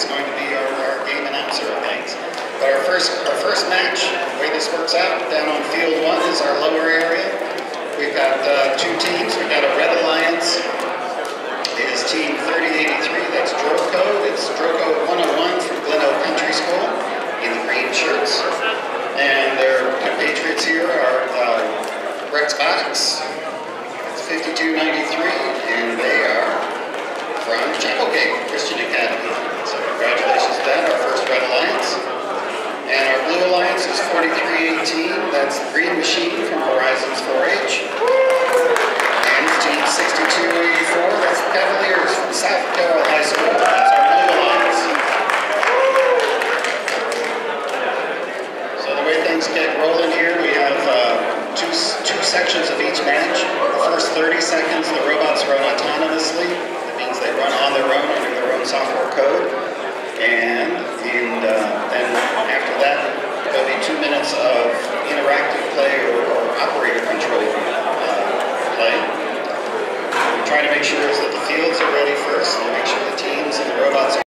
is going to be our game announcer of things. But our first match, the way this works out, down on field 1 is our lower area. We've got 2 teams. We've got a Red Alliance. It is team 3083. That's Droco. It's Droco 101 from Glen Oak Country School in the green shirts. And their compatriots here are Rex Box. It's 5293, and they are from Chapelgate Christian Academy. So congratulations to that, our first Red Alliance. And our Blue Alliance is 4318. That's the Green Machine from Horizons 4-H. And team 6284. That's the Cavaliers from South Carroll High School. That's our Blue Alliance. So the way things get rolling here, we have two sections of each match. The first 30 seconds, the robots run autonomously. That means they run on their own under their own software code. And then after that, there'll be 2 minutes of interactive play or operator control play. We try to make sure that the fields are ready first, and make sure the teams and the robots are